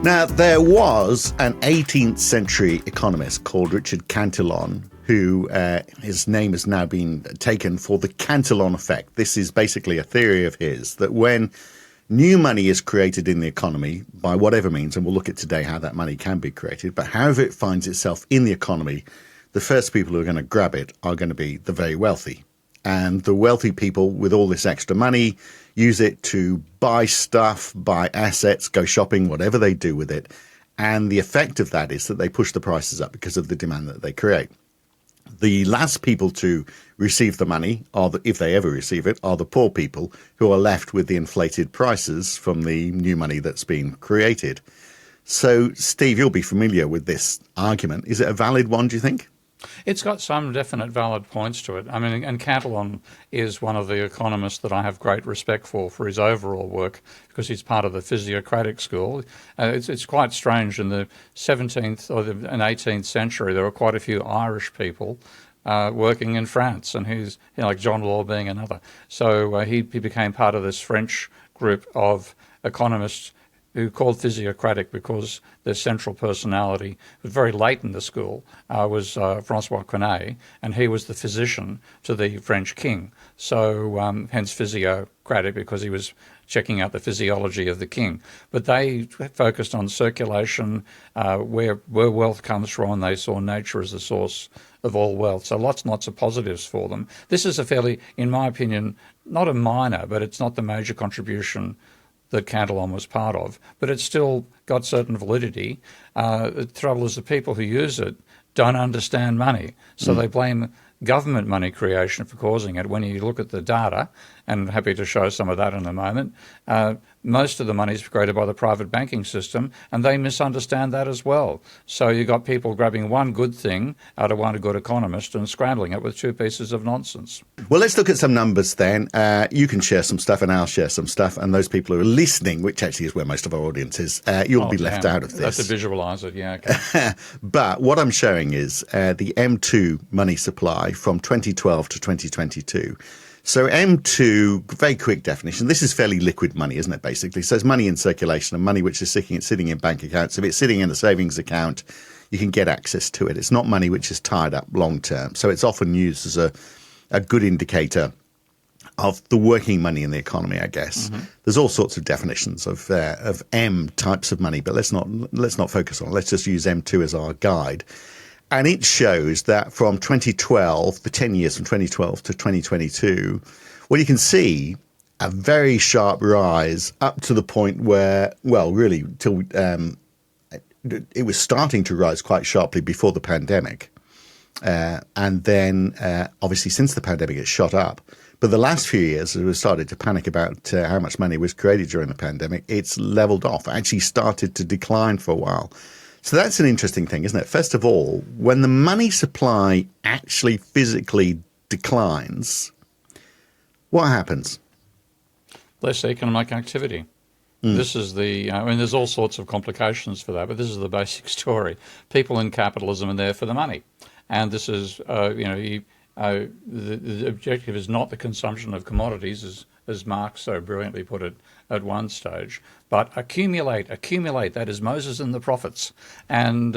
Now, there was an 18th century economist called Richard Cantillon, who his name has now been taken for the Cantillon effect. This is basically a theory of his that when new money is created in the economy by whatever means, and we'll look at today how that money can be created, but however it finds itself in the economy, the first people who are going to grab it are going to be the very wealthy. And the wealthy people with all this extra money use it to buy stuff, buy assets, go shopping, whatever they do with it. And the effect of that is that they push the prices up because of the demand that they create. The last people to receive the money, if they ever receive it, are the poor people who are left with the inflated prices from the new money that's been created. So, Steve, you'll be familiar with this argument. Is it a valid one, do you think? It's got some definite valid points to it. I mean, and Cantillon is one of the economists that I have great respect for his overall work, because he's part of the physiocratic school. It's quite strange. In the 17th and 18th century, there were quite a few Irish people working in France, and he's like John Law being another. So he became part of this French group of economists who called physiocratic because their central personality was very late in the school, was Francois Quesnay, and he was the physician to the French king. So hence physiocratic, because he was checking out the physiology of the king. But they focused on circulation, where wealth comes from, and they saw nature as the source of all wealth. So lots and lots of positives for them. This is a fairly, in my opinion, not a minor, but it's not the major contribution that Cantillon was part of, but it's still got certain validity. The trouble is the people who use it don't understand money, so they blame government money creation for causing it. When you look at the data, and I'm happy to show some of that in a moment, most of the money is created by the private banking system, and they misunderstand that as well. So you've got people grabbing one good thing out of one good economist and scrambling it with two pieces of nonsense. Well, let's look at some numbers then. You can share some stuff and I'll share some stuff, and those people who are listening, which actually is where most of our audience is, you'll be left out of this. That's to visualise it, yeah. Okay. But what I'm showing is the M2 money supply from 2012 to 2022. So M2, very quick definition. This is fairly liquid money, isn't it, basically? So it's money in circulation and money which is sitting in bank accounts. If it's sitting in a savings account, you can get access to it. It's not money which is tied up long term. So it's often used as a good indicator of the working money in the economy, I guess. Mm-hmm. There's all sorts of definitions of M types of money, but let's not focus on it. Let's just use M2 as our guide. And it shows that from 2012, the 10 years from 2012 to 2022, well, you can see a very sharp rise up to the point where, well, really, till it was starting to rise quite sharply before the pandemic. And then, obviously, since the pandemic, it shot up. But the last few years, as we started to panic about how much money was created during the pandemic, it's leveled off, actually started to decline for a while. So that's an interesting thing, isn't it? First of all, when the money supply actually physically declines, what happens? Less economic activity. This is there's all sorts of complications for that, but this is the basic story. People in capitalism are there for the money. And this is, the objective is not the consumption of commodities, as Marx so brilliantly put it at one stage, but accumulate. That is Moses and the prophets, and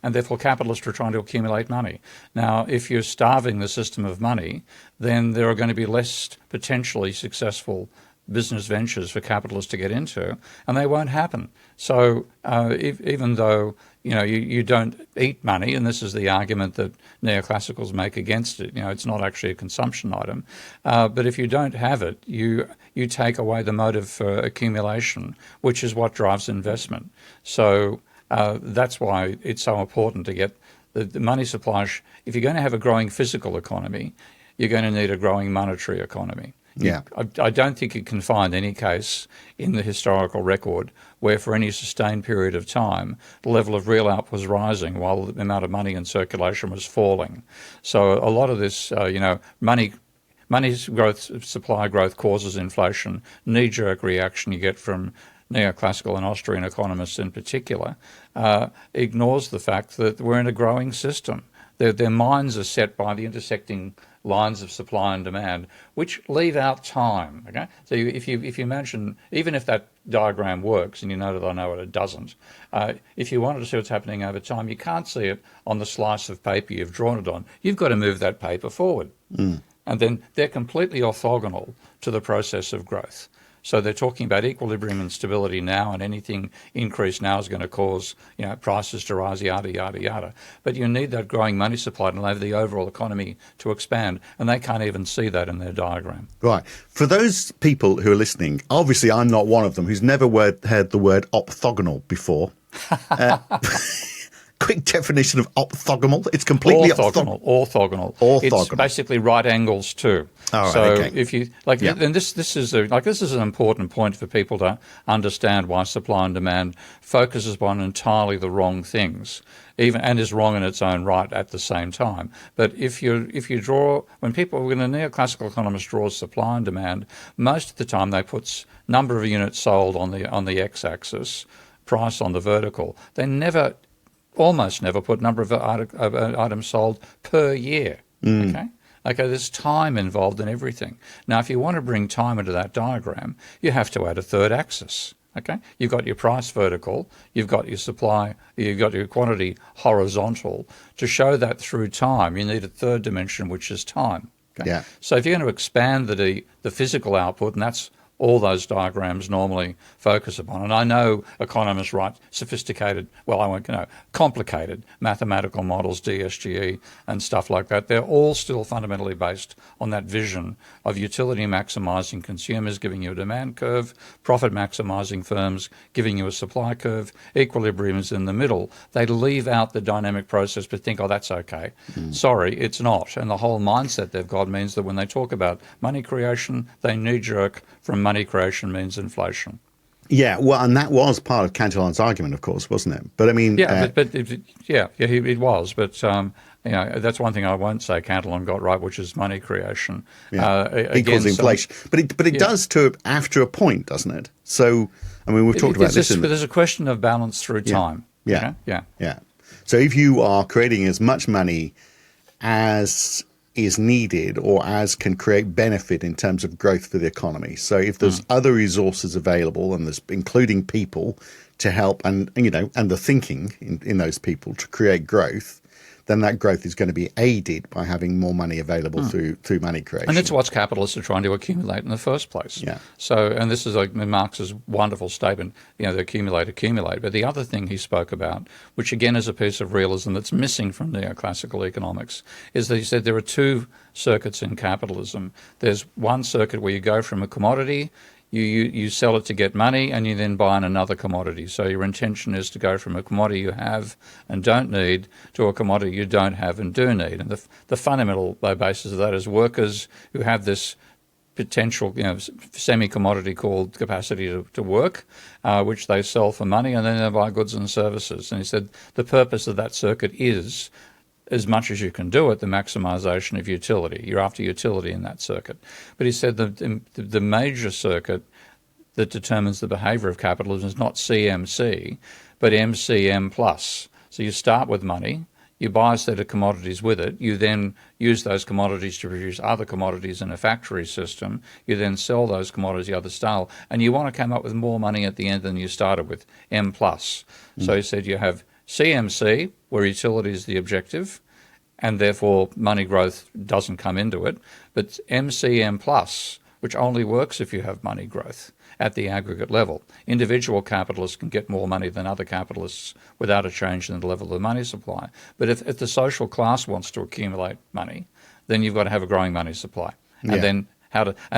therefore capitalists are trying to accumulate money. Now, if you're starving the system of money, then there are going to be less potentially successful business ventures for capitalists to get into, and they won't happen. So even though you don't eat money, and this is the argument that neoclassicals make against it, it's not actually a consumption item, but if you don't have it, you take away the motive for accumulation, which is what drives investment. So that's why it's so important to get the money supply. If you're going to have a growing physical economy, you're going to need a growing monetary economy. Yeah, I don't think you can find any case in the historical record where for any sustained period of time the level of real output was rising while the amount of money in circulation was falling. So a lot of this, money's growth, supply growth causes inflation, knee-jerk reaction you get from neoclassical and Austrian economists in particular, ignores the fact that we're in a growing system. Their minds are set by the intersecting lines of supply and demand, which leave out time. Okay, so if you imagine, even if that diagram works, and you know that I know it doesn't, if you wanted to see what's happening over time, you can't see it on the slice of paper you've drawn it on. You've got to move that paper forward, and then they're completely orthogonal to the process of growth. So they're talking about equilibrium and stability now, and anything increased now is going to cause, prices to rise, yada, yada, yada. But you need that growing money supply to enable the overall economy to expand, and they can't even see that in their diagram. Right. For those people who are listening, obviously I'm not one of them who's never heard the word orthogonal before. Quick definition of orthogonal. It's completely orthogonal. It's basically right angles too. Right, so okay. if you and this is an important point for people to understand why supply and demand focuses on entirely the wrong things, and is wrong in its own right at the same time. But if you draw, when a neoclassical economist draws supply and demand, most of the time they put number of units sold on the x-axis, price on the vertical. They almost never put number of items sold per year. Okay, there's time involved in everything. Now, if you want to bring time into that diagram, you have to add a third axis. Okay, you've got your price vertical, you've got your supply, you've got your quantity horizontal. To show that through time, you need a third dimension, which is time. Okay? Yeah. So if you're going to expand the physical output, and that's all those diagrams normally focus upon. And I know economists write complicated mathematical models, DSGE and stuff like that. They're all still fundamentally based on that vision of utility maximising consumers giving you a demand curve, profit maximising firms giving you a supply curve, equilibrium is in the middle. They leave out the dynamic process but think, that's okay. Sorry, it's not. And the whole mindset they've got means that when they talk about money creation, they knee-jerk from money creation means inflation. Yeah, well, and that was part of Cantillon's argument, of course, wasn't it? But I mean, it was. But that's one thing I won't say Cantillon got right, which is money creation equals inflation. But it does after a point, doesn't it? So I mean, we've talked about this. But there's a question of balance through time. Yeah. Yeah. So if you are creating as much money as is needed or as can create benefit in terms of growth for the economy. So if there's other resources available, and there's including people to help and the thinking in those people to create growth, then that growth is going to be aided by having more money available through money creation. And that's what capitalists are trying to accumulate in the first place. Yeah. So, and this is like Marx's wonderful statement, they accumulate. But the other thing he spoke about, which again is a piece of realism that's missing from neoclassical economics, is that he said there are two circuits in capitalism. There's one circuit where you go from a commodity, you sell it to get money, and you then buy another commodity. So your intention is to go from a commodity you have and don't need to a commodity you don't have and do need. And the fundamental basis of that is workers who have this potential, semi-commodity called capacity to work, which they sell for money, and then they buy goods and services. And he said the purpose of that circuit is, as much as you can do it, the maximisation of utility. You're after utility in that circuit. But he said the major circuit that determines the behaviour of capitalism is not CMC, but MCM plus. So you start with money, you buy a set of commodities with it, you then use those commodities to produce other commodities in a factory system, you then sell those commodities other style, and you want to come up with more money at the end than you started with, M plus. So he said you have CMC, where utility is the objective, and therefore money growth doesn't come into it, but MCM plus, which only works if you have money growth at the aggregate level. Individual capitalists can get more money than other capitalists without a change in the level of the money supply. But if the social class wants to accumulate money, then you've got to have a growing money supply. And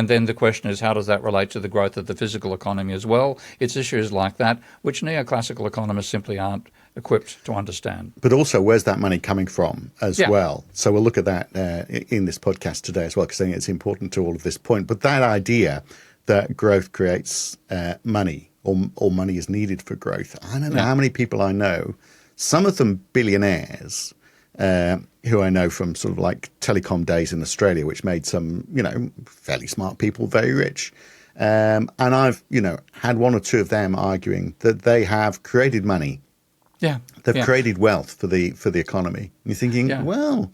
then the question is, how does that relate to the growth of the physical economy as well? It's issues like that which neoclassical economists simply aren't equipped to understand. But also, where's that money coming from as well? So we'll look at that in this podcast today as well, because I think it's important to all of this point. But that idea that growth creates money, or money is needed for growth. I don't know how many people I know, some of them billionaires, who I know from sort of like telecom days in Australia, which made some, fairly smart people very rich. And I've, had one or two of them arguing that they have created money. Yeah. They've created wealth for the economy. And you're thinking, well,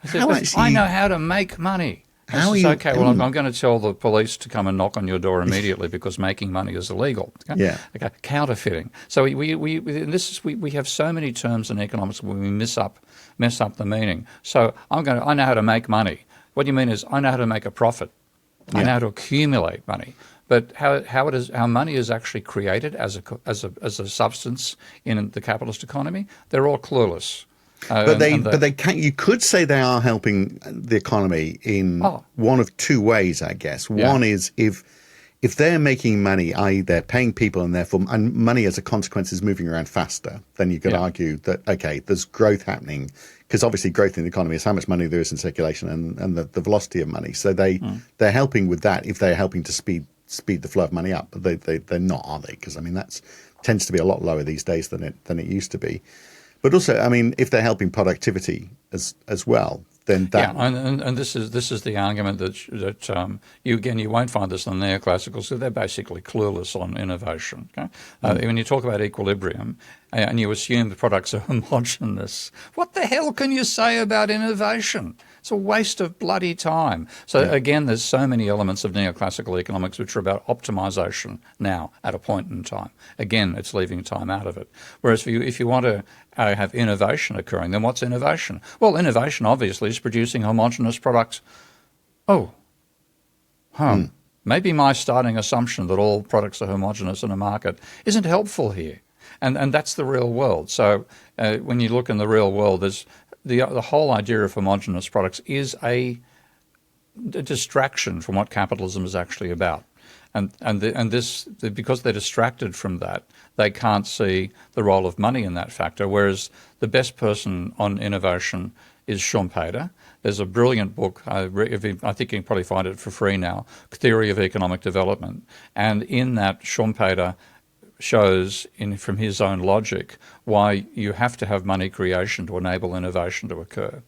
I said, How "But actually? I know how to make money." I How are says, you? okay, well, I'm going to tell the police to come and knock on your door immediately because making money is illegal. Okay? Yeah. Okay. Counterfeiting. So we have so many terms in economics where we mess up the meaning. So I know how to make money. What you mean is I know how to make a profit. I know how to accumulate money. But how money is actually created as a substance in the capitalist economy, they're all clueless. But they can. You could say they are helping the economy in one of two ways, I guess. One is if they're making money, i.e., they're paying people, and therefore and money as a consequence is moving around faster, then you could argue that there's growth happening, because obviously growth in the economy is how much money there is in circulation and the velocity of money. So they're helping with that if they're helping to speed the flow of money up. But they're not, are they? Because I mean that tends to be a lot lower these days than it used to be. But also, I mean, if they're helping productivity as well, then that and this is the argument that you won't find this in the neoclassicals, so they're basically clueless on innovation. Okay? When you talk about equilibrium and you assume the products are homogeneous, what the hell can you say about innovation? It's a waste of bloody time. So again, there's so many elements of neoclassical economics which are about optimization now at a point in time. Again, it's leaving time out of it. Whereas if you want to have innovation occurring, then what's innovation? Well, innovation obviously is producing homogeneous products. Maybe my starting assumption that all products are homogeneous in a market isn't helpful here. And that's the real world. So when you look in the real world, there's the whole idea of homogeneous products is a distraction from what capitalism is actually about. Because they're distracted from that, they can't see the role of money in that factor, whereas the best person on innovation is Schumpeter. There's a brilliant book, I think you can probably find it for free now, Theory of Economic Development. And in that, Schumpeter shows from his own logic why you have to have money creation to enable innovation to occur.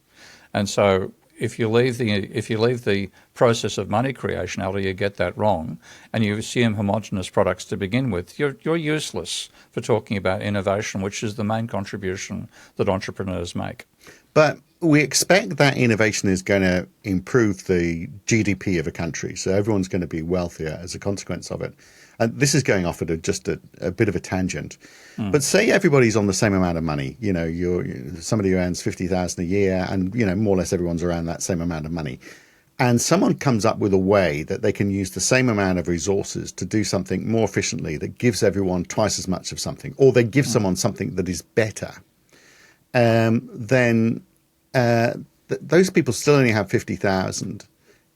And so if you leave the process of money creation out, or you get that wrong, and you assume homogeneous products to begin with, you're useless for talking about innovation, which is the main contribution that entrepreneurs make. But we expect that innovation is going to improve the GDP of a country, so everyone's going to be wealthier as a consequence of it. And this is going off at just a bit of a tangent. But say everybody's on the same amount of money. You know, you're somebody who earns $50,000 a year, and more or less everyone's around that same amount of money. And someone comes up with a way that they can use the same amount of resources to do something more efficiently that gives everyone twice as much of something, or they give someone something that is better. Then those people still only have 50,000.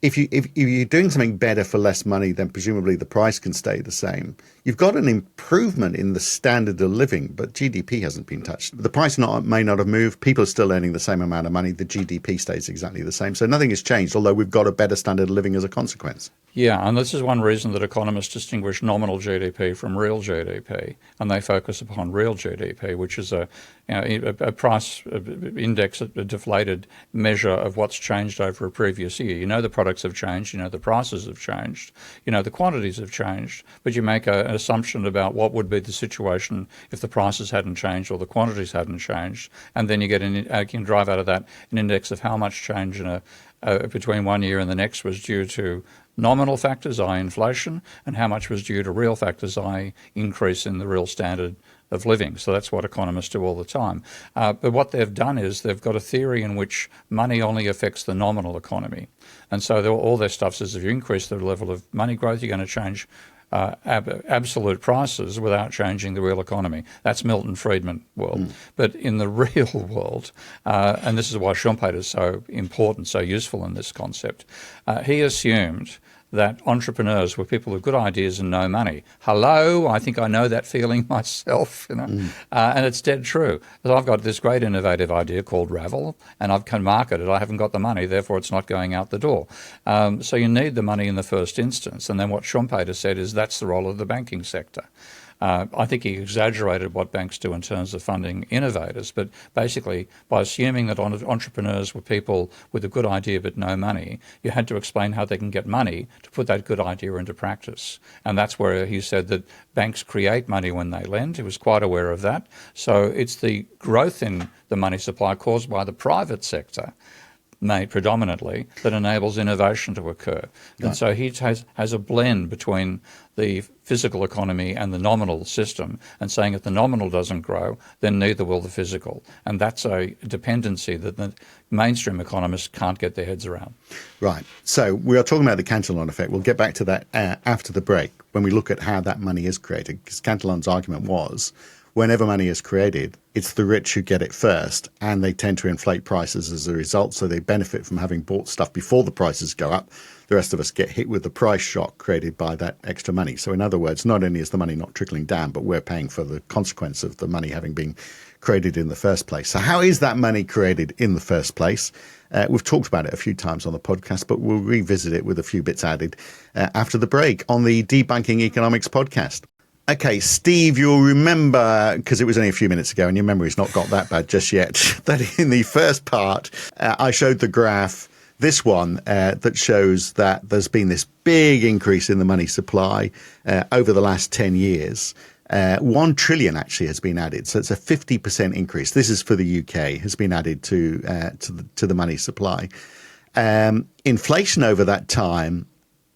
If you're doing something better for less money, then presumably the price can stay the same. You've got an improvement in the standard of living, but GDP hasn't been touched. The price may not have moved. People are still earning the same amount of money. The GDP stays exactly the same. So nothing has changed, although we've got a better standard of living as a consequence. Yeah, and this is one reason that economists distinguish nominal GDP from real GDP, and they focus upon real GDP, which is a price index, a deflated measure of what's changed over a previous year. The products have changed, the prices have changed, the quantities have changed, but you make an assumption about what would be the situation if the prices hadn't changed or the quantities hadn't changed, and then you can drive out of that an index of how much change between one year and the next was due to nominal factors, i.e. inflation, and how much was due to real factors, i.e. increase in the real standard of living. So that's what economists do all the time. But what they've done is they've got a theory in which money only affects the nominal economy. And so all their stuff says if you increase the level of money growth, you're going to change absolute prices without changing the real economy. That's Milton Friedman world. But in the real world, and this is why Schumpeter is so important, so useful in this concept, he assumed that entrepreneurs were people with good ideas and no money. Hello, I think I know that feeling myself, and it's dead true. I've got this great innovative idea called Ravel, and I can market it. I haven't got the money, therefore it's not going out the door. So you need the money in the first instance, and then what Schumpeter said is that's the role of the banking sector. I think he exaggerated what banks do in terms of funding innovators, but basically by assuming that entrepreneurs were people with a good idea but no money, you had to explain how they can get money to put that good idea into practice. And that's where he said that banks create money when they lend. He was quite aware of that. So it's the growth in the money supply caused by the private sector, made predominantly that enables innovation to occur. Right. And so he has a blend between the physical economy and the nominal system, and saying if the nominal doesn't grow, then neither will the physical. And that's a dependency that the mainstream economists can't get their heads around. Right. So we are talking about the Cantillon effect. We'll get back to that after the break when we look at how that money is created, because Cantillon's argument was whenever money is created, it's the rich who get it first, and they tend to inflate prices as a result, so they benefit from having bought stuff before the prices go up. The rest of us get hit with the price shock created by that extra money. So in other words, not only is the money not trickling down, but we're paying for the consequence of the money having been created in the first place. So how is that money created in the first place? We've talked about it a few times on the podcast, but we'll revisit it with a few bits added after the break on the Debunking Economics podcast. Okay, Steve, you'll remember, because it was only a few minutes ago and your memory's not got that bad just yet, that in the first part, I showed the graph, this one, that shows that there's been this big increase in the money supply over the last 10 years. 1 trillion actually has been added. So it's a 50% increase. This is for the UK, has been added to the money supply. Inflation over that time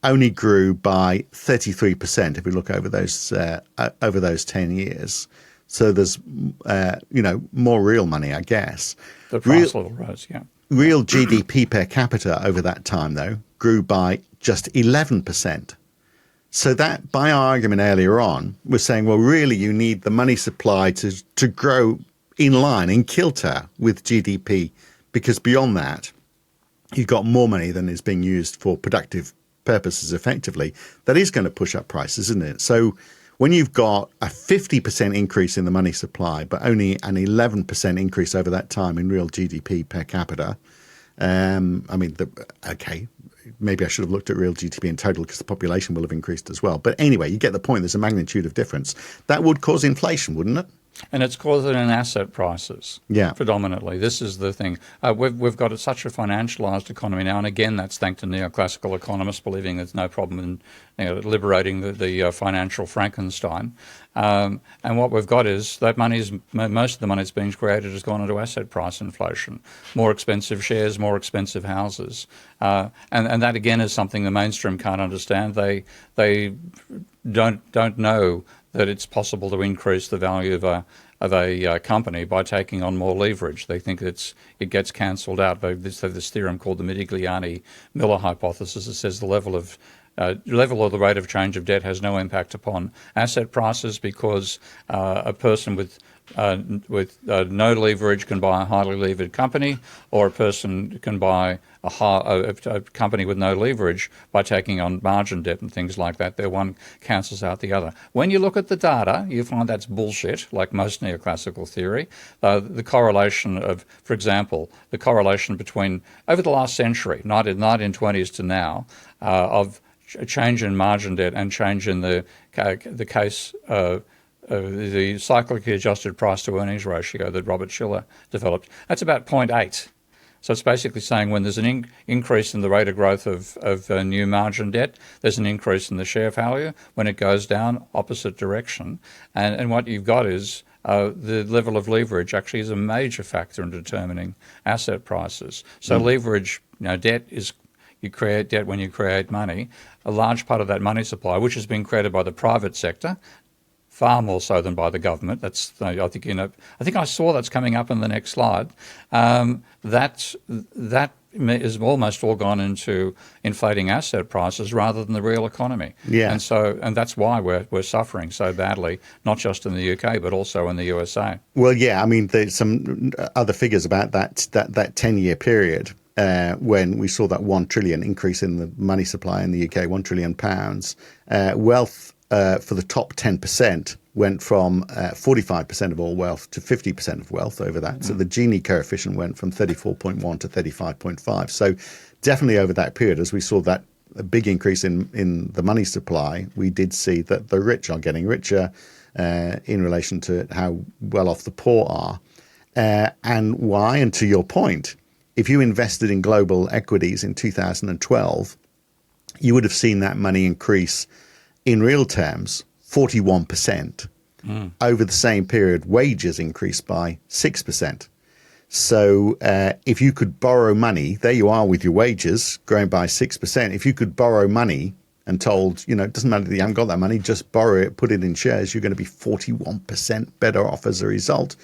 only grew by 33% if we look over those 10 years. So there's more real money, I guess. The price level rose, yeah. Real GDP per capita over that time, though, grew by just 11%. So that, by our argument earlier on, was saying, well, really, you need the money supply to grow in line, in kilter with GDP, because beyond that, you've got more money than is being used for productive purposes effectively. That is going to push up prices, isn't it? So when you've got a 50% increase in the money supply, but only an 11% increase over that time in real GDP per capita, maybe I should have looked at real GDP in total because the population will have increased as well. But anyway, you get the point. There's a magnitude of difference. That would cause inflation, wouldn't it? And it's caused it in asset prices, yeah, predominantly. This is the thing. We've got such a financialised economy now, and again, that's thanks to neoclassical economists believing there's no problem in liberating the financial Frankenstein. And what we've got is that most of the money that's being created has gone into asset price inflation, more expensive shares, more expensive houses, and that again is something the mainstream can't understand. They don't know that it's possible to increase the value of a company by taking on more leverage. They think it gets cancelled out. They have this theorem called the Modigliani-Miller hypothesis that says the level or the rate of change of debt has no impact upon asset prices because a person with no leverage can buy a highly levered company, or a person can buy a company with no leverage by taking on margin debt and things like that. One cancels out the other. When you look at the data, you find that's bullshit, like most neoclassical theory. The correlation for example, the correlation between, over the last century, 1920s to now, of a change in margin debt and change in the case the cyclically adjusted price to earnings ratio that Robert Shiller developed, that's about 0.8. So it's basically saying when there's an increase in the rate of growth of new margin debt, there's an increase in the share value. When it goes down, opposite direction. And what you've got is the level of leverage actually is a major factor in determining asset prices. So leverage, debt is, you create debt when you create money. A large part of that money supply, which has been created by the private sector, far more so than by the government. I think I saw that's coming up in the next slide. That is almost all gone into inflating asset prices rather than the real economy. Yeah. And that's why we're suffering so badly, not just in the UK but also in the USA. Well, yeah. I mean, there's some other figures about that 10-year period. When we saw that 1 trillion increase in the money supply in the UK, £1 trillion, wealth for the top 10% went from 45% of all wealth to 50% of wealth over that. So the Gini coefficient went from 34.1 to 35.5. So definitely over that period, as we saw that a big increase in the money supply, we did see that the rich are getting richer in relation to how well off the poor are. And why? And to your point, if you invested in global equities in 2012, you would have seen that money increase in real terms 41%. Over the same period, wages increased by 6%. So if you could borrow money, there you are with your wages growing by 6%. If you could borrow money and told, it doesn't matter that you haven't got that money, just borrow it, put it in shares, you're going to be 41% better off as a result.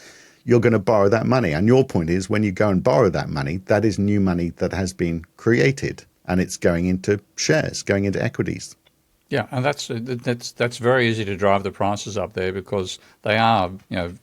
You're going to borrow that money. And your point is, when you go and borrow that money, that is new money that has been created, and it's going into shares, going into equities. Yeah, and that's very easy to drive the prices up there because they are,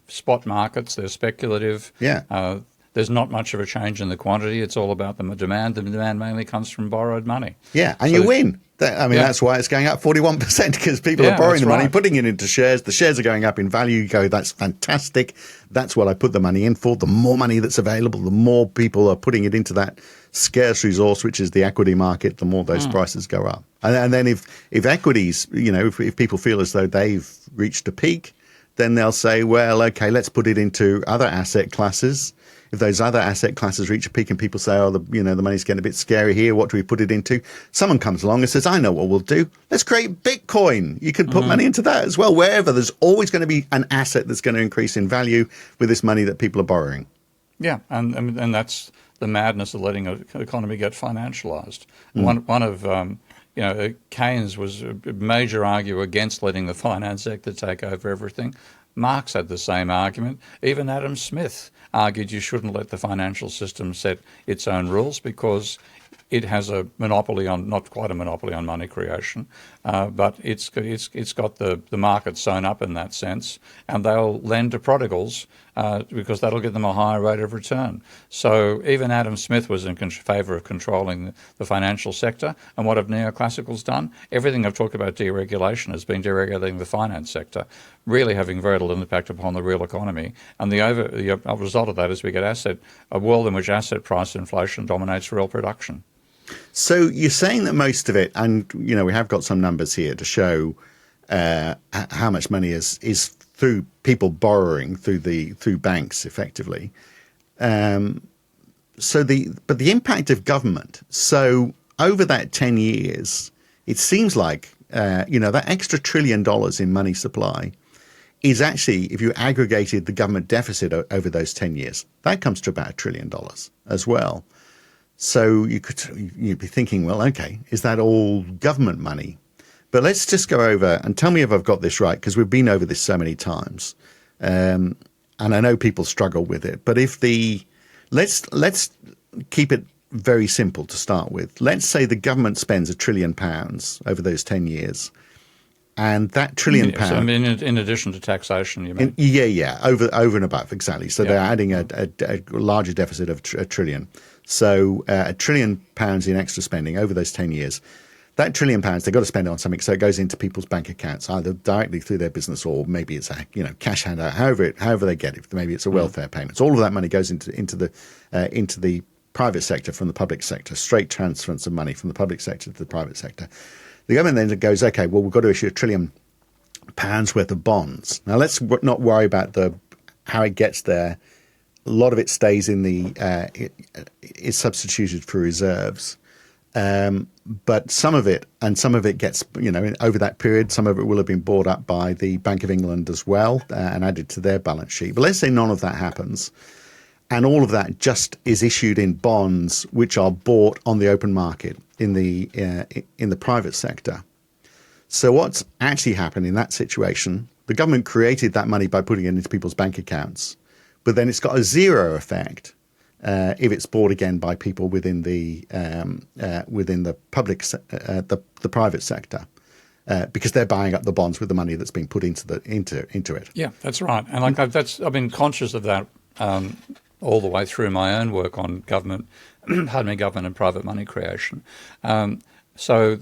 spot markets. They're speculative. Yeah. There's not much of a change in the quantity. It's all about the demand. The demand mainly comes from borrowed money. Yeah, and you win. That's why it's going up 41%, because people are borrowing the money, putting it into shares. The shares are going up in value. You go, that's fantastic. That's what I put the money in for. The more money that's available, the more people are putting it into that scarce resource, which is the equity market, the more those prices go up. And then if equities, if people feel as though they've reached a peak, then they'll say, well, okay, let's put it into other asset classes. If those other asset classes reach a peak and people say, the money's getting a bit scary here, what do we put it into? Someone comes along and says, I know what we'll do. Let's create Bitcoin. You can put money into that as well. Wherever, there's always going to be an asset that's going to increase in value with this money that people are borrowing. Yeah, and that's the madness of letting an economy get financialized. One of Keynes was a major arguer against letting the finance sector take over everything. Marx had the same argument. Even Adam Smith argued you shouldn't let the financial system set its own rules because it has a monopoly on, not quite a monopoly on money creation, but it's got the market sewn up in that sense, and they'll lend to prodigals because that'll give them a higher rate of return. So even Adam Smith was in favour of controlling the financial sector. And what have neoclassicals done? Everything I've talked about deregulation has been deregulating the finance sector, really having very little impact upon the real economy. And the result of that is we get a world in which asset price inflation dominates real production. So you're saying that most of it, and we have got some numbers here to show how much money is through people borrowing through banks effectively. But the impact of government. So over that 10 years, it seems like that extra $1 trillion in money supply is actually, if you aggregated the government deficit over those 10 years, that comes to about $1 trillion as well. So you'd be thinking, well, okay, is that all government money? But let's just go over and tell me if I've got this right, because we've been over this so many times, and I know people struggle with it. But let's keep it very simple to start with. Let's say the government spends £1 trillion over those 10 years, and that £1 trillion. So, in addition to taxation, you mean? Over and above, exactly. So they're adding a larger deficit of £1 trillion. So £1 trillion in extra spending over those 10 years. That £1 trillion, they've got to spend it on something, so it goes into people's bank accounts, either directly through their business or maybe it's a cash handout, however they get it. Maybe it's a welfare payment. So all of that money goes into the private sector from the public sector, straight transference of money from the public sector to the private sector. The government then goes, okay, well, we've got to issue £1 trillion worth of bonds. Now let's not worry about how it gets there. A lot of it stays in is substituted for reserves. But some of it gets, over that period, some of it will have been bought up by the Bank of England as well and added to their balance sheet. But let's say none of that happens. And all of that just is issued in bonds, which are bought on the open market in the private sector. So what's actually happened in that situation, the government created that money by putting it into people's bank accounts, but then it's got a zero effect if it's bought again by people within the private sector, because they're buying up the bonds with the money that's been put into it. Yeah, that's right. And I've been conscious of that all the way through my own work on government, government and private money creation. So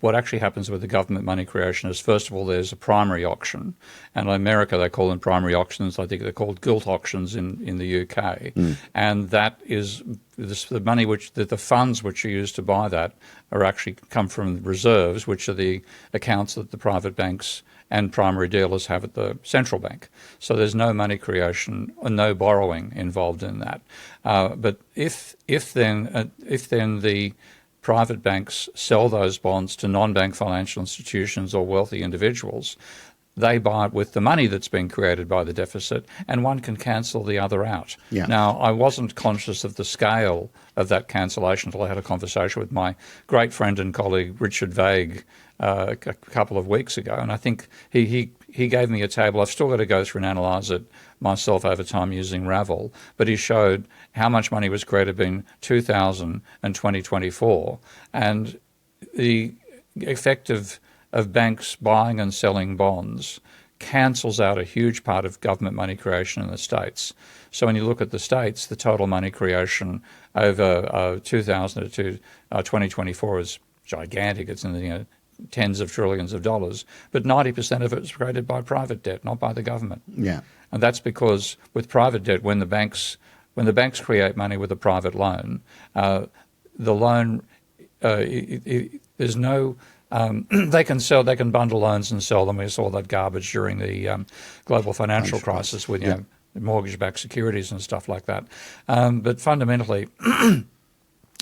what actually happens with the government money creation is, first of all, there's a primary auction. And in America, they call them primary auctions. I think they're called gilt auctions in the UK. And that is the money the funds which are used to buy that are actually come from reserves, which are the accounts that the private banks and primary dealers have at the central bank. So there's no money creation or no borrowing involved in that. But if then the private banks sell those bonds to non-bank financial institutions or wealthy individuals, they buy it with the money that's been created by the deficit, and one can cancel the other out. Yeah. Now, I wasn't conscious of the scale of that cancellation until I had a conversation with my great friend and colleague Richard Vague a couple of weeks ago, and I think he gave me a table. I've still got to go through and analyse it myself over time using Ravel, but he showed how much money was created in 2000 and 2024, and the effect of banks buying and selling bonds cancels out a huge part of government money creation in the States. So when you look at the States, the total money creation over 2000 to 2024 is gigantic. It's in the tens of trillions of dollars, but 90% of it is created by private debt, not by the government. Yeah. And that's because with private debt, when the banks create money with a private loan, the loan there's no they can bundle loans and sell them. We saw that garbage during the global financial crisis with mortgage-backed securities and stuff like that. But fundamentally,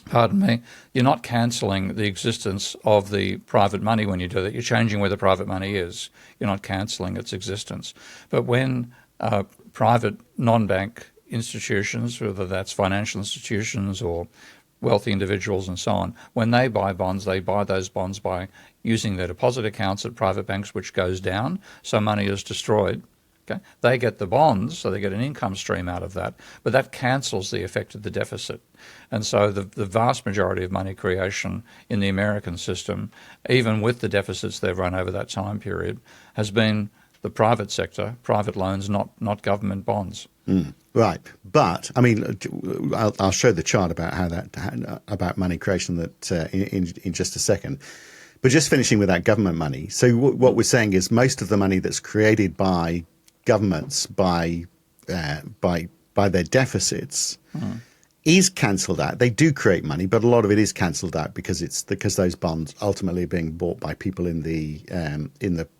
pardon me, you're not cancelling the existence of the private money when you do that. You're changing where the private money is. You're not cancelling its existence. But when private non-bank institutions, whether that's financial institutions or wealthy individuals and so on, when they buy bonds, they buy those bonds by using their deposit accounts at private banks, which goes down, so money is destroyed. Okay? They get the bonds, so they get an income stream out of that, but that cancels the effect of the deficit. And so the vast majority of money creation in the American system, even with the deficits they've run over that time period, has been the private sector, private loans, not government bonds. Right, but I mean, I'll show the chart about about money creation that in just a second. But just finishing with that government money. So what we're saying is most of the money that's created by governments by their deficits is cancelled out. They do create money, but a lot of it is cancelled out because those bonds ultimately are being bought by people in the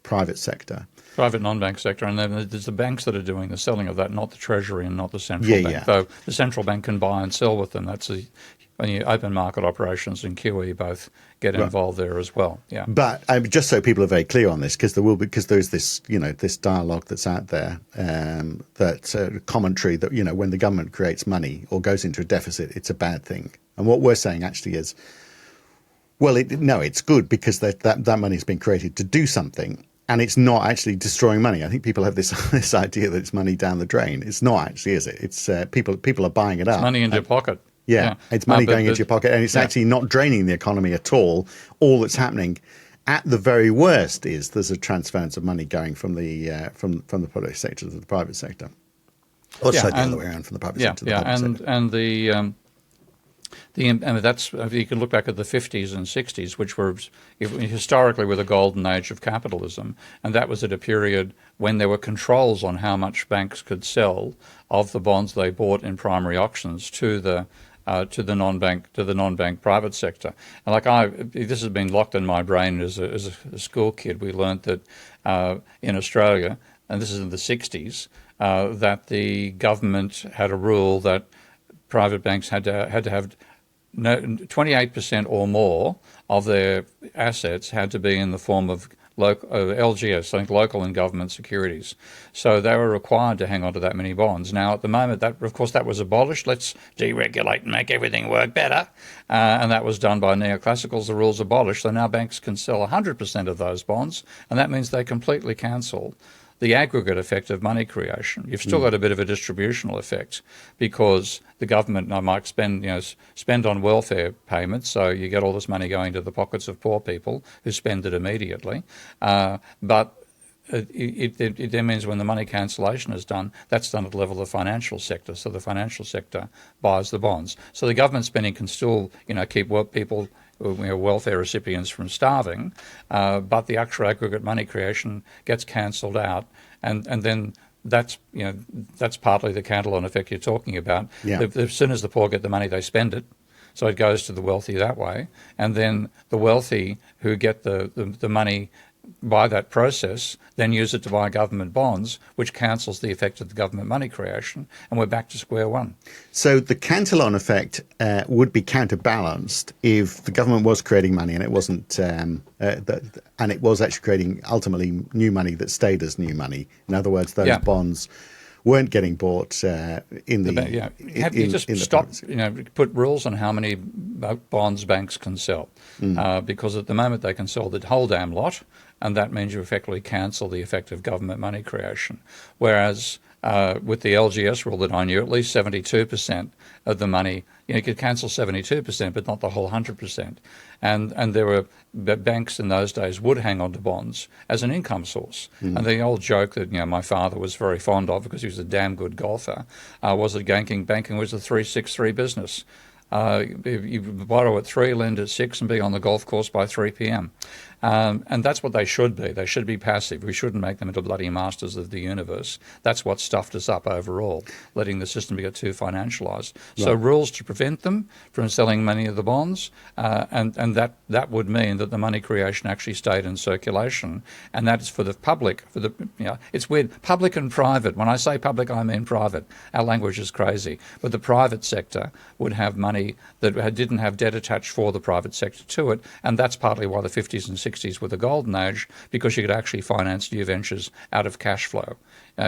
private sector. Private non-bank sector, and then there's the banks that are doing the selling of that, not the Treasury and not the central bank. Though the central bank can buy and sell with them. That's when you open market operations and QE both get involved there as well. Yeah. But just so people are very clear on this, because there's this this dialogue that's out there, that commentary that when the government creates money or goes into a deficit, it's a bad thing. And what we're saying actually is, well, it's good because that money has been created to do something. And it's not actually destroying money. I think people have this idea that it's money down the drain. It's not actually, is it? It's people are buying it up. It's money into your pocket. Yeah, it's money going into your pocket, and it's actually not draining the economy at all. All that's happening, at the very worst, is there's a transference of money going from the public sector to the private sector, or the other way around, from the private sector to the public sector. And that's, you can look back at the 50s and 60s, which were historically were the golden age of capitalism, and that was at a period when there were controls on how much banks could sell of the bonds they bought in primary auctions to the non-bank private sector. And this has been locked in my brain as a school kid. We learnt that in Australia, and this is in the 60s, that the government had a rule that private banks had to have 28% or more of their assets had to be in the form of LGS, I think local and government securities. So they were required to hang on to that many bonds. Now, at the moment, that was abolished. Let's deregulate and make everything work better. And that was done by neoclassicals. The rules abolished. So now banks can sell 100% of those bonds, and that means they completely cancel the aggregate effect of money creation. You've still got a bit of a distributional effect because the government might spend on welfare payments, so you get all this money going to the pockets of poor people who spend it immediately. But it then means when the money cancellation is done, that's done at the level of the financial sector. So the financial sector buys the bonds. So the government spending can still keep people, welfare recipients from starving, but the actual aggregate money creation gets cancelled out, and then that's partly the Cantillon effect you're talking about. Yeah. As soon as the poor get the money, they spend it. So it goes to the wealthy that way. And then the wealthy who get the money by that process then use it to buy government bonds, which cancels the effect of the government money creation, and we're back to square one. So the Cantillon effect would be counterbalanced if the government was creating money and it wasn't, and it was actually creating ultimately new money that stayed as new money. In other words, those bonds weren't getting bought in the. Have you just stopped? Put rules on how many bonds banks can sell, because at the moment they can sell the whole damn lot, and that means you effectively cancel the effect of government money creation. Whereas with the LGS rule that I knew, at least 72% of the money, you could cancel 72%, but not the whole 100%. And there were banks in those days would hang on to bonds as an income source. And the old joke that my father was very fond of, because he was a damn good golfer, was that banking was a 3-6-3 business. You borrow at 3, lend at 6, and be on the golf course by 3 p.m. And that's what they should be. They should be passive. We shouldn't make them into bloody masters of the universe. That's what stuffed us up overall, letting the system get too financialised. Right. So rules to prevent them from selling many of the bonds, and that would mean that the money creation actually stayed in circulation, and that's for the public. It's weird, public and private. When I say public, I mean private. Our language is crazy, but the private sector would have money that didn't have debt attached for the private sector to it, and that's partly why the 50s and 60s were the golden age, because you could actually finance new ventures out of cash flow.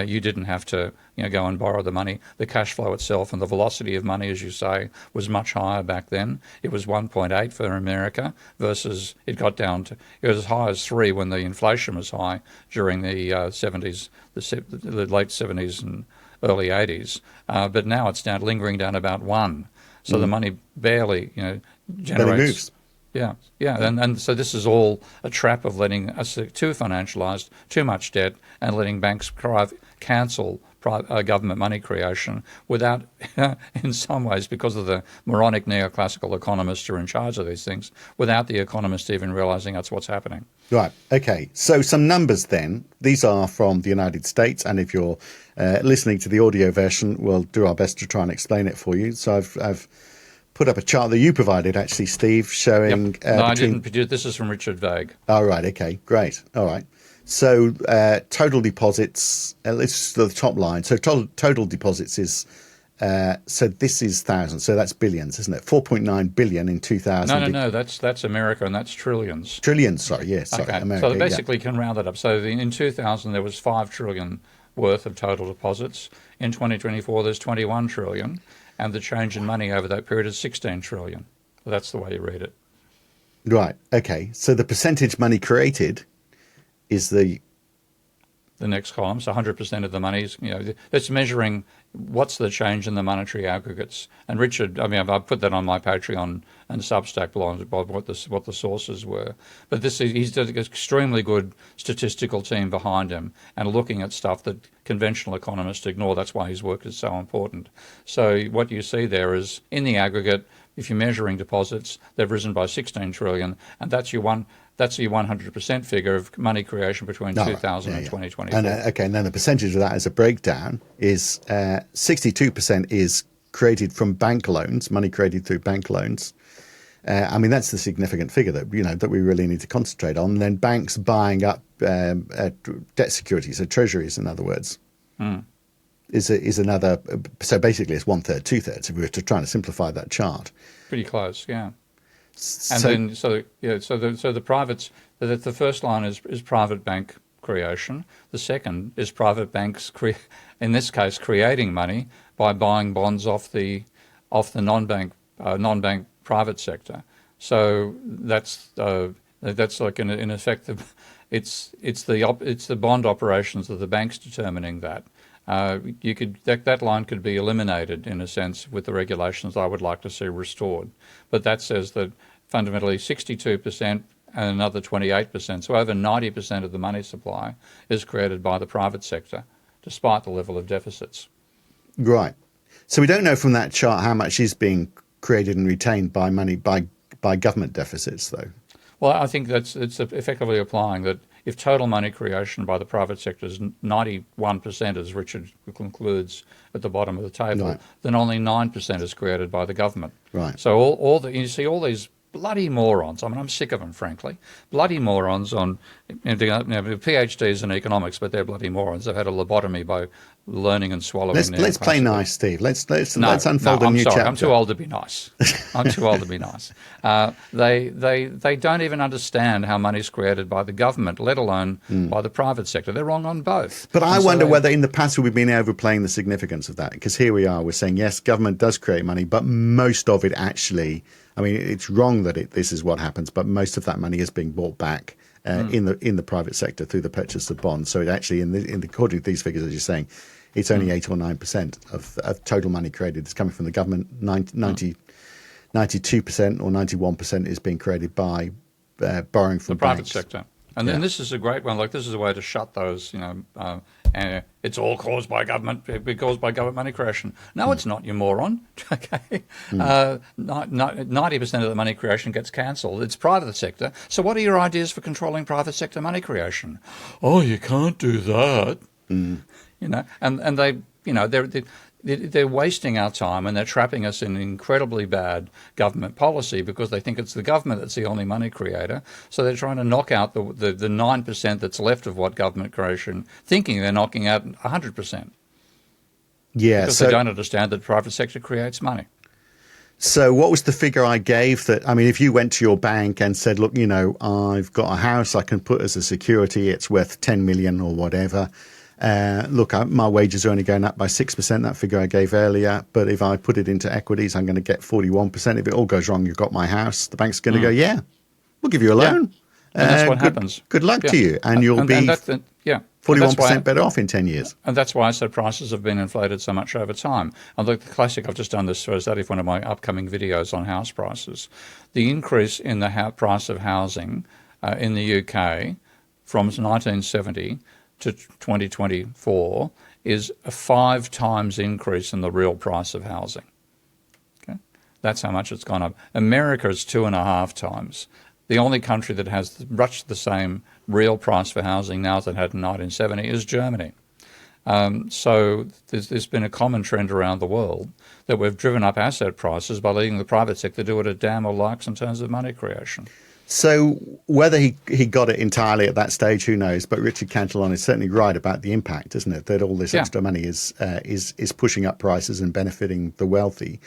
You didn't have to go and borrow the money. The cash flow itself and the velocity of money, as you say, was much higher back then. It was 1.8 for America versus it got down to, it was as high as 3 when the inflation was high during the 70s, the late 70s and early 80s. But now it's lingering down about 1. So the money barely generates. Barely moves. Yeah. And so this is all a trap of letting us too financialised, too much debt, and letting banks cancel government money creation without, in some ways, because of the moronic neoclassical economists who are in charge of these things, without the economists even realising that's what's happening. Right. Okay. So some numbers then. These are from the United States, and if you're listening to the audio version, we'll do our best to try and explain it for you. So I've put up a chart that you provided, actually, Steve, showing... Yep. No, I didn't produce. This is from Richard Vague. Oh, right. Okay. Great. All right. So total deposits, let's the top line. So total deposits is... so this is thousands. So that's billions, isn't it? 4.9 billion in 2000. No. That's America, and that's trillions. Trillions. Sorry. Yes. Sorry. Okay. America, So they basically can round it up. So in 2000 there was 5 trillion worth of total deposits. In 2024 there's 21 trillion, and the change in money over that period is 16 trillion. That's the way you read it. Right. Okay. So the percentage money created is the next column. So 100% of the money is, that's measuring what's the change in the monetary aggregates. And Richard, I've put that on my Patreon and Substack blog about what the sources were. But he's got an extremely good statistical team behind him and looking at stuff that conventional economists ignore. That's why his work is so important. So what you see there is, in the aggregate, if you're measuring deposits, they've risen by 16 trillion, and that's your 100% figure of money creation between 2000 and 2024. And and then the percentage of that as a breakdown is 62% is created from bank loans, money created through bank loans. That's the significant figure that that we really need to concentrate on. And then banks buying up debt securities, so treasuries, in other words. Is another. So basically, it's 1/3, 2/3. If we were to try to simplify that chart, pretty close, yeah. And the privates. The first line is private bank creation. The second is private banks in this case creating money by buying bonds off the non-bank private sector. So that's like in effect it's the bond operations of the banks determining that. That line could be eliminated in a sense with the regulations I would like to see restored. But that says that fundamentally 62% and another 28%, so over 90% of the money supply is created by the private sector, despite the level of deficits. Right. So we don't know from that chart how much is being created and retained by money by government deficits, though. Well, I think it's effectively applying that if total money creation by the private sector is 91%, as Richard concludes at the bottom of the table, Right. then only 9% is created by the government. Right. So you see all these bloody morons. I mean, I'm sick of them, frankly. Bloody morons on PhDs in economics, but they're bloody morons. They've had a lobotomy by learning and swallowing. Let's play nice, Steve. Let's unfold a new chapter. I'm too old to be nice. I'm too old to be nice. They don't even understand how money's created by the government, let alone by the private sector. They're wrong on both. But I wonder whether in the past we've been overplaying the significance of that, because here we are, we're saying, yes, government does create money, but most of it actually, I mean, it's wrong that this is what happens, but most of that money is being bought back in the private sector through the purchase of bonds. So it actually, according to these figures, as you're saying, it's only 8 or 9% of total money created is coming from the government. 92% or 91% is being created by borrowing from the private banks. sector. And then this is a great one. Like, this is a way to shut those, and it's all caused by government, caused by government money creation. No, it's not, you moron. Okay. 90% of the money creation gets cancelled. It's private sector. So what are your ideas for controlling private sector money creation? Oh, you can't do that. And they're wasting our time, and they're trapping us in incredibly bad government policy because they think it's the government that's the only money creator. So they're trying to knock out the 9% that's left of what government creation, thinking they're knocking out 100%. Yeah, because they don't understand that private sector creates money. So what was the figure I gave? That, I mean, if you went to your bank and said, look, I've got a house I can put as a security, it's worth 10 million or whatever. Look, my wages are only going up by 6%, that figure I gave earlier. But if I put it into equities, I'm going to get 41%. If it all goes wrong, you've got my house. The bank's going to go, yeah, we'll give you a loan. And that's what happens. Good luck to you. And you'll be 41% better off in 10 years. And that's why I said prices have been inflated so much over time. And the classic, I've just done this for study for one of my upcoming videos on house prices. The increase in the price of housing in the UK from 1970 to 2024 is a 5 times increase in the real price of housing. Okay, that's how much it's gone up. America is 2.5 times. The only country that has much the same real price for housing now as it had in 1970 is Germany. So there's been a common trend around the world that we've driven up asset prices by letting the private sector do what it damn well likes in terms of money creation. So whether he got it entirely at that stage, who knows? But Richard Cantillon is certainly right about the impact, isn't it? That all this extra money is pushing up prices and benefiting the wealthy.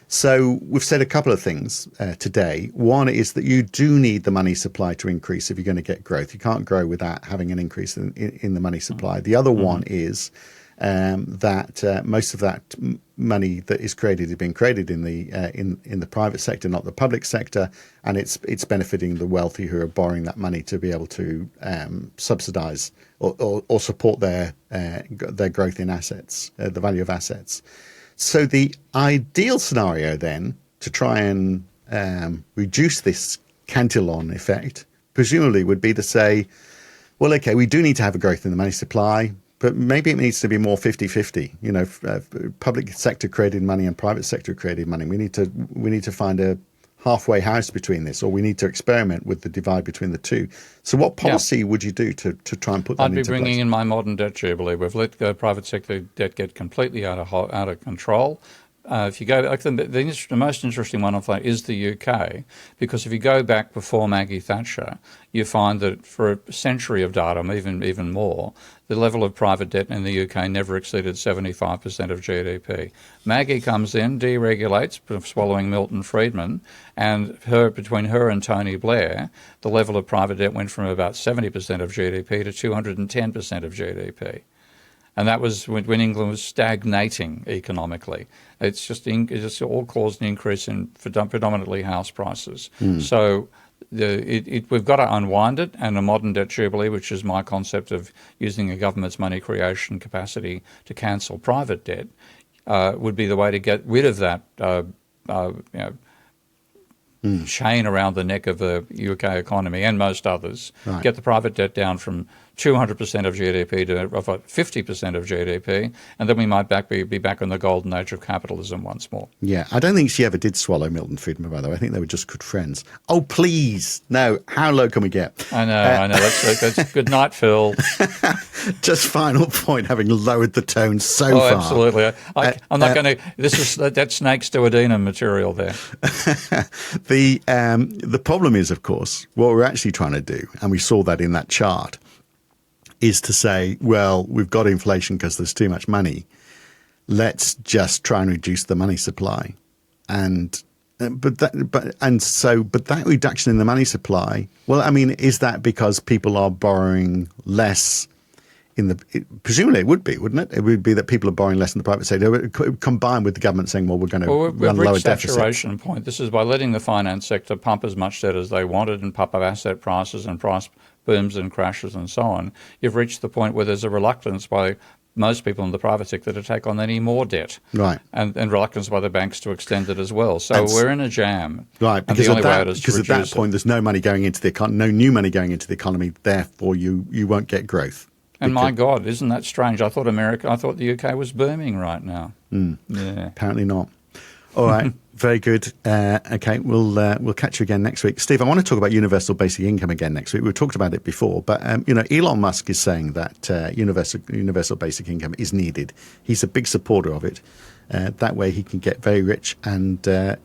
So we've said a couple of things today. One is that you do need the money supply to increase if you're going to get growth. You can't grow without having an increase in the money supply. The other one is that most of that money that is created is being created in the private sector, not the public sector, and it's benefiting the wealthy who are borrowing that money to be able to subsidise or support their growth in assets, the value of assets. So the ideal scenario then to try and reduce this Cantillon effect presumably would be to say, well, okay, we do need to have a growth in the money supply, but maybe it needs to be more 50-50, public sector created money and private sector created money. We need to find a halfway house between this, or we need to experiment with the divide between the two. So what policy would you do to try and put that into place? I'd be bringing in my modern debt jubilee. We've let the private sector debt get completely out of control. If you go, the most interesting one I find is the UK, because if you go back before Maggie Thatcher, you find that for a century of data, even more, the level of private debt in the UK never exceeded 75% of GDP. Maggie comes in, deregulates, swallowing Milton Friedman, and between her and Tony Blair, the level of private debt went from about 70% of GDP to 210% of GDP. And that was when England was stagnating economically. It just all caused an increase in predominantly house prices. So we've got to unwind it, and a modern debt jubilee, which is my concept of using a government's money creation capacity to cancel private debt, would be the way to get rid of that chain around the neck of the UK economy and most others, Right. get the private debt down from 200% of GDP to 50% of GDP, and then we might be back in the golden age of capitalism once more. Yeah, I don't think she ever did swallow Milton Friedman, by the way. I think they were just good friends. Oh, please. No, how low can we get? I know. That's good night, Phil. Just final point, having lowered the tone so far. Absolutely. I'm not going to. That snakes to Adena material there. The problem is, of course, what we're actually trying to do, and we saw that in that chart, is to say, well, we've got inflation because there's too much money. Let's just try and reduce the money supply, but that reduction in the money supply. Well, I mean, is that because people are borrowing less? Presumably it would be, wouldn't it? It would be that people are borrowing less in the private sector, combined with the government saying, well, we're going to run lower reached deficits. Saturation point. This is by letting the finance sector pump as much debt as they wanted and pump up asset prices and price booms and crashes and so on. You've reached the point where there's a reluctance by most people in the private sector to take on any more debt. Right. And reluctance by the banks to extend it as well. So we're in a jam. Right. Because at that point, there's no money going into the economy, no new money going into the economy. Therefore, you won't get growth. And my God, isn't that strange? I thought the UK was booming right now. Yeah. Apparently not. All right. Very good. Okay, we'll catch you again next week. Steve, I want to talk about universal basic income again next week. We've talked about it before, but Elon Musk is saying that universal basic income is needed. He's a big supporter of it. That way he can get very rich and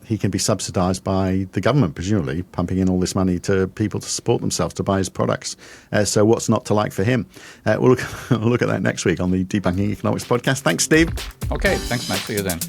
he can be subsidised by the government, presumably, pumping in all this money to people to support themselves, to buy his products. So what's not to like for him? We'll look at that next week on the Debunking Economics podcast. Thanks, Steve. Okay, thanks, mate. See you then.